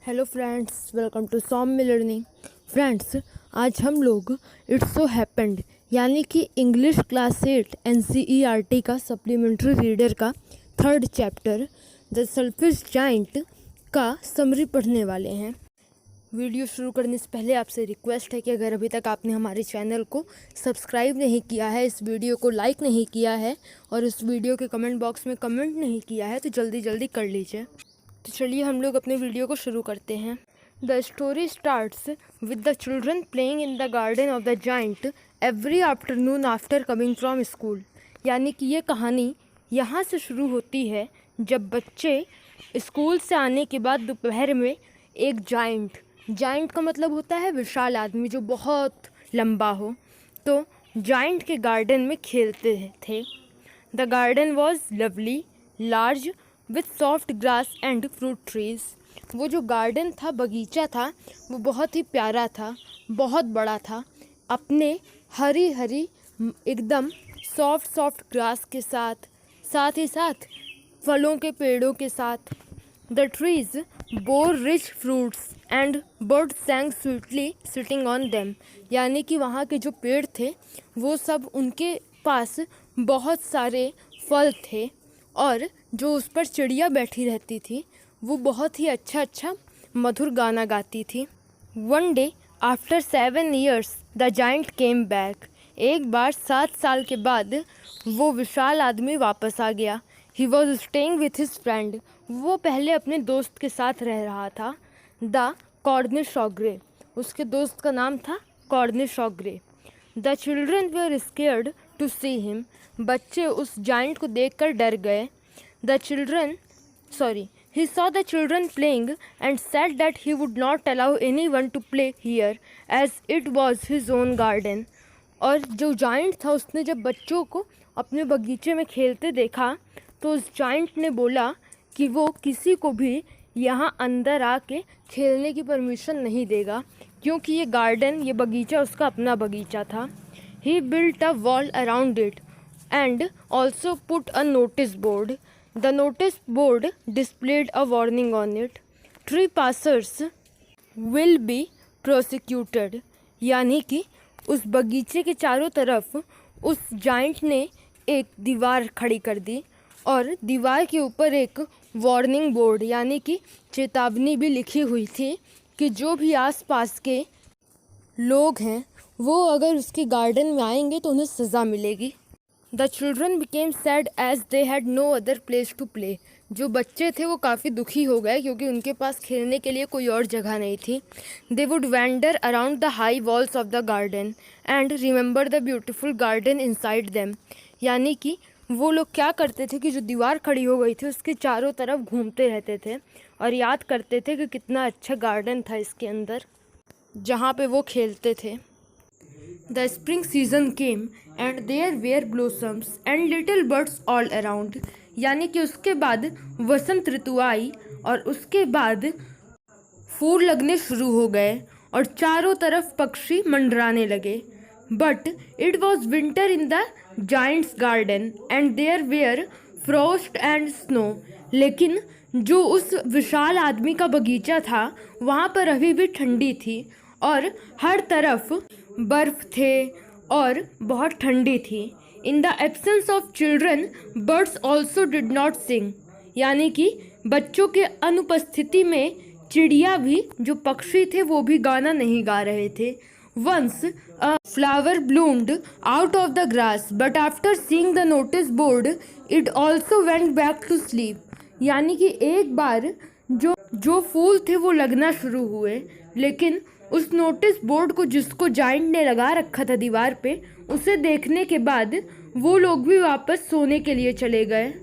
Hello friends, welcome to Saumya learning. Friends, आज हम लोग इट्स सो हैपेंड यानी कि इंग्लिश क्लास 8 NCERT का सप्लीमेंट्री रीडर का 3rd chapter the selfish giant का समरी पढ़ने वाले हैं। वीडियो शुरू करने से पहले आपसे रिक्वेस्ट है कि अगर अभी तक आपने हमारे चैनल को सब्सक्राइब नहीं किया है, इस वीडियो को लाइक नहीं किया है और इस वीडियो के कमेंट बॉक्स में कमेंट नहीं किया है तो जल्दी जल्दी कर लीजिए। तो चलिए हम लोग अपने वीडियो को शुरू करते हैं। The story starts with the children playing in the garden of the giant every afternoon after coming from school. यानी कि ये कहानी यहाँ से शुरू होती है जब बच्चे स्कूल से आने के बाद दोपहर में एक जाइंट का मतलब होता है विशाल आदमी जो बहुत लंबा हो, तो जाइंट के गार्डन में खेलते थे। The garden was lovely large with soft grass and fruit trees. वो जो गार्डन था, बगीचा था, वो बहुत ही प्यारा था, बहुत बड़ा था, अपने हरी हरी एकदम सॉफ्ट ग्रास के साथ ही साथ फलों के पेड़ों के साथ। The trees bore rich fruits and bird सैंग sweetly sitting on them. यानी कि वहाँ के जो पेड़ थे वो सब, उनके पास बहुत सारे फल थे और जो उस पर चिड़िया बैठी रहती थी वो बहुत ही अच्छा मधुर गाना गाती थी। One day after 7 years the giant came back. एक बार 7 साल के बाद वो विशाल आदमी वापस आ गया। He was staying with his friend. वो पहले अपने दोस्त के साथ रह रहा था। द कॉर्निशॉग्रे, उसके दोस्त का नाम था Cornish ogre. The children were scared to see him. बच्चे उस जाइंट को देखकर डर गए। He saw the children playing and said that he would not allow anyone to play here as it was his own garden. और जो giant था उसने जब बच्चों को अपने बगीचे में खेलते देखा तो उस जाइंट ने बोला कि वो किसी को भी यहाँ अंदर आके खेलने की परमिशन नहीं देगा, क्योंकि ये गार्डन, ये बगीचा उसका अपना बगीचा था। He built a wall around it and also put a notice board. The notice board displayed a warning on it. Trespassers will be prosecuted. यानी कि उस बगीचे के चारों तरफ उस जाइंट ने एक दीवार खड़ी कर दी और दीवार के ऊपर एक वार्निंग बोर्ड यानी कि चेतावनी भी लिखी हुई थी कि जो भी आसपास के लोग हैं वो अगर उसके गार्डन में आएंगे तो उन्हें सज़ा मिलेगी। The children became sad as they had no other place to play. जो बच्चे थे वो काफ़ी दुखी हो गए क्योंकि उनके पास खेलने के लिए कोई और जगह नहीं थी। They would wander around the high walls of the garden and remember the beautiful garden inside them. यानी कि वो लोग क्या करते थे कि जो दीवार खड़ी हो गई थी उसके चारों तरफ घूमते रहते थे और याद करते थे कि कितना अच्छा गार्डन था इसके अंदर जहाँ पे वो खेलते थे। The spring season came and there were blossoms and little birds all around. यानी कि उसके बाद वसंत ऋतु आई और उसके बाद फूल लगने शुरू हो गए और चारों तरफ पक्षी मंडराने लगे। But it was winter in the giant's garden and there were frost and snow. लेकिन जो उस विशाल आदमी का बगीचा था वहाँ पर अभी भी ठंडी थी और हर तरफ बर्फ थे और बहुत ठंडी थी। In the absence of children birds also did not sing. यानी कि बच्चों के अनुपस्थिति में चिड़िया भी, जो पक्षी थे, वो भी गाना नहीं गा रहे थे। Once a flower bloomed out of the grass but after seeing the notice board it also went back to sleep. यानी कि एक बार जो फूल थे वो लगना शुरू हुए, लेकिन उस नोटिस बोर्ड को जिसको जाइंट ने लगा रखा था दीवार पे, उसे देखने के बाद वो लोग भी वापस सोने के लिए चले गए।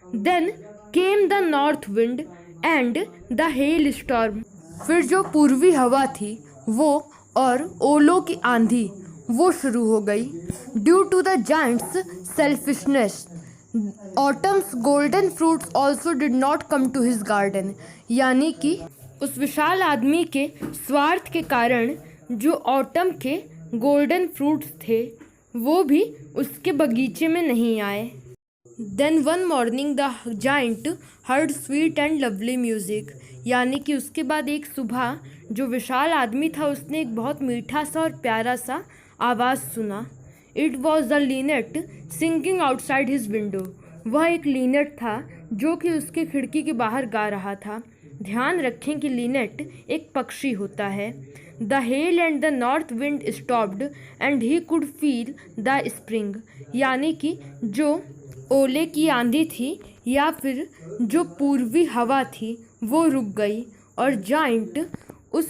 Then came the north wind and the hail storm. फिर जो पूर्वी हवा थी वो और ओलों की आंधी वो शुरू हो गई। Due to the giant's selfishness autumn's golden fruits also did not come to his garden. यानी कि उस विशाल आदमी के स्वार्थ के कारण जो ऑटम के गोल्डन फ्रूट्स थे वो भी उसके बगीचे में नहीं आए। Then one morning the giant heard sweet and lovely music, यानी कि उसके बाद एक सुबह जो विशाल आदमी था उसने एक बहुत मीठा सा और प्यारा सा आवाज़ सुना। It was the linnet singing outside his window, वह एक लीनेट था जो कि उसके खिड़की के बाहर गा रहा था। ध्यान रखें कि लीनेट एक पक्षी होता है। The hell and the north wind stopped and he could feel the spring, यानी कि जो ओले की आंधी थी या फिर जो पूर्वी हवा थी वो रुक गई और जाइंट उस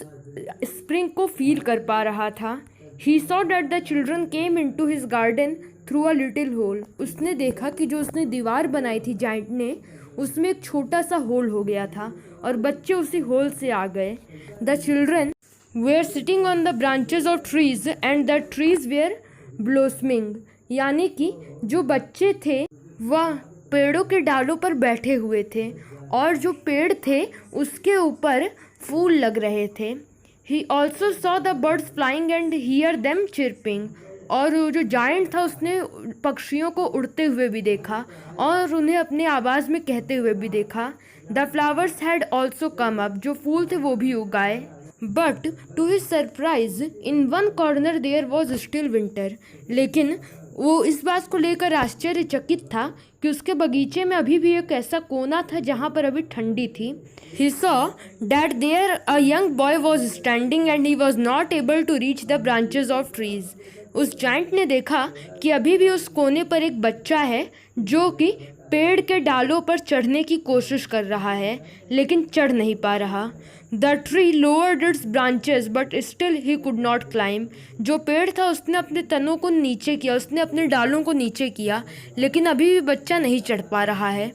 स्प्रिंग को फील कर पा रहा था। He saw that the children came into his garden through a little hole, उसने देखा कि जो उसने दीवार बनाई थी जाइंट ने, उसमें एक छोटा सा होल हो गया था और बच्चे उसी होल से आ गए। The children were sitting on the branches of trees and the trees were blossoming, यानी कि जो बच्चे थे वह पेड़ों के डालों पर बैठे हुए थे और जो पेड़ थे उसके ऊपर फूल लग रहे थे। He also saw the birds flying and hear them chirping, और जो जायंट था उसने पक्षियों को उड़ते हुए भी देखा और उन्हें अपने आवाज़ में कहते हुए भी देखा। The flowers had also come up, जो फूल थे वो भी उगाए। But to his surprise in one corner there was still winter, लेकिन वो इस बात को लेकर आश्चर्यचकित था कि उसके बगीचे में अभी भी एक ऐसा कोना था जहाँ पर अभी ठंडी थी। He saw that there a young boy was standing and he was not able to reach the branches of trees. उस जाइंट ने देखा कि अभी भी उस कोने पर एक बच्चा है जो कि पेड़ के डालों पर चढ़ने की कोशिश कर रहा है लेकिन चढ़ नहीं पा रहा। The tree lowered it's branches but still he could not climb, जो पेड़ था उसने अपने तनों को नीचे किया, उसने अपने डालों को नीचे किया, लेकिन अभी भी बच्चा नहीं चढ़ पा रहा है।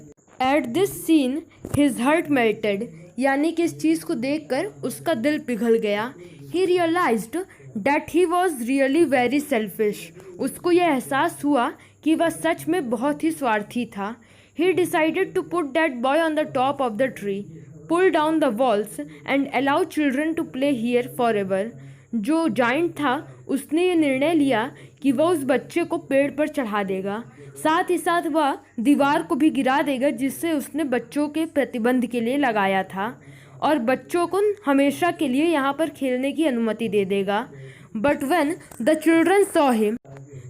At this seen his heart melted, यानी कि इस चीज़ को देखकर उसका दिल पिघल गया। He realised that he was really very selfish, उसको यह एहसास हुआ कि वह सच में बहुत ही स्वार्थी था। He decided to put that boy on the top of the tree, pull down the walls and allow children to play here forever. जो जाइंट था उसने ये निर्णय लिया कि वह उस बच्चे को पेड़ पर चढ़ा देगा, साथ ही साथ वह दीवार को भी गिरा देगा जिससे उसने बच्चों के प्रतिबंध के लिए लगाया था और बच्चों को हमेशा के लिए यहाँ पर खेलने की अनुमति दे देगा। But when the children saw him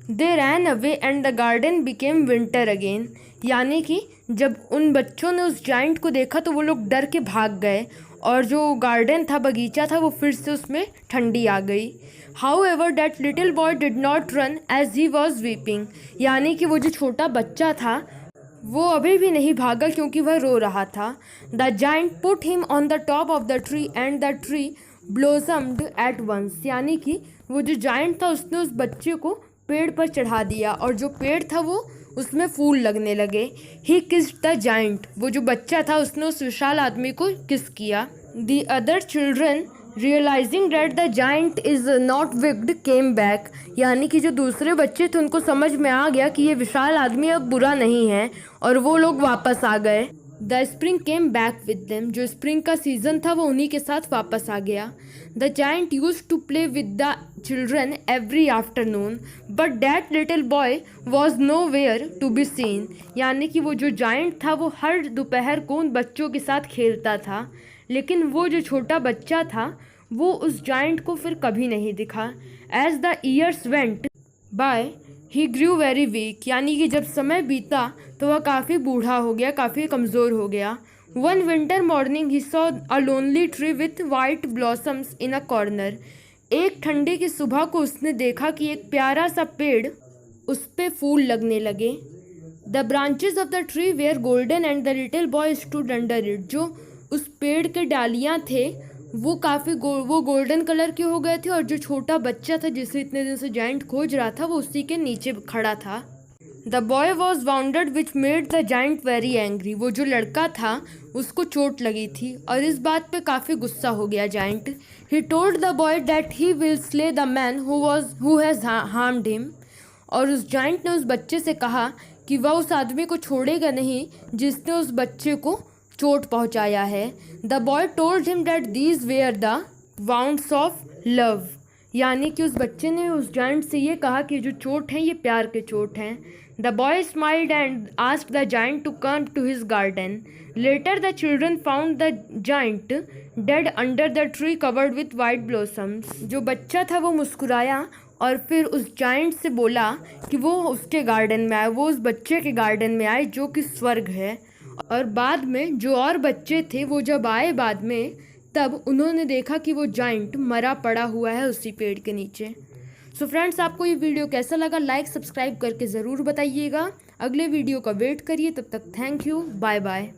they ran away and the garden became winter again, यानी कि जब उन बच्चों ने उस जाइंट को देखा तो वो लोग डर के भाग गए और जो गार्डन था, बगीचा था, वो फिर से उसमें ठंडी आ गई। However that little boy did not run as he was weeping, यानी कि वो जो छोटा बच्चा था वो अभी भी नहीं भागा क्योंकि वह रो रहा था। The giant put him on the top of the tree and the tree blossomed at once, यानी कि वो जो जाइंट था उसने उस बच्चे को पेड़ पर चढ़ा दिया और जो पेड़ था वो उसमें फूल लगने लगे। ही किस्ड द जाइंट, वो जो बच्चा था उसने उस विशाल आदमी को किस किया। The other children realizing that the giant is not wicked came back, यानी कि जो दूसरे बच्चे थे उनको समझ में आ गया कि ये विशाल आदमी अब बुरा नहीं है और वो लोग वापस आ गए। The spring came back with them, जो स्प्रिंग का सीजन था वो उन्हीं के साथ वापस आ गया। The giant used to play with the children every afternoon but that little boy was nowhere to be seen, यानी कि वो जो जाइंट था वो हर दोपहर को उन बच्चों के साथ खेलता था, लेकिन वो जो छोटा बच्चा था वो उस जाइंट को फिर कभी नहीं दिखा। As the years went by he grew very weak, यानी कि जब समय बीता तो वह काफ़ी बूढ़ा हो गया, काफ़ी कमज़ोर हो गया। One winter morning he saw a lonely tree with white blossoms in a corner, एक ठंडे की सुबह को उसने देखा कि एक प्यारा सा पेड़ उस पे फूल लगने लगे। The branches of the tree were golden and the little boy stood under it, जो उस पेड़ के डालियाँ थे वो काफ़ी वो गोल्डन कलर के हो गए थे और जो छोटा बच्चा था जिसे इतने दिन से जाइंट खोज रहा था वो उसी के नीचे खड़ा था। The boy was bounded which made the giant very angry, वो जो लड़का था उसको चोट लगी थी और इस बात पे काफ़ी गुस्सा हो गया giant. He told the boy that he will slay the man who has harmed him, और उस जाइंट ने उस बच्चे से कहा कि वह उस आदमी को छोड़ेगा नहीं जिसने उस बच्चे को चोट पहुंचाया है। The boy told him that these where the wounds of love, यानी कि उस बच्चे ने उस जाइंट से ये कहा कि जो चोट हैं ये प्यार के चोट हैं। The boy smiled and asked the giant to come to his garden. Later, the children found the giant dead under the tree covered with white blossoms. जो बच्चा था वो मुस्कुराया और फिर उस जाइंट से बोला कि वो उसके गार्डन में आए, वो उस बच्चे के गार्डन में आए जो कि स्वर्ग है। और बाद में जो और बच्चे थे वो जब आए बाद में, तब उन्होंने देखा कि वो जाइंट मरा पड़ा हुआ है उसी पेड़ के नीचे। सो फ्रेंड्स, आपको ये वीडियो कैसा लगा लाइक सब्सक्राइब करके ज़रूर बताइएगा। अगले वीडियो का वेट करिए, तब तक थैंक यू, बाय बाय।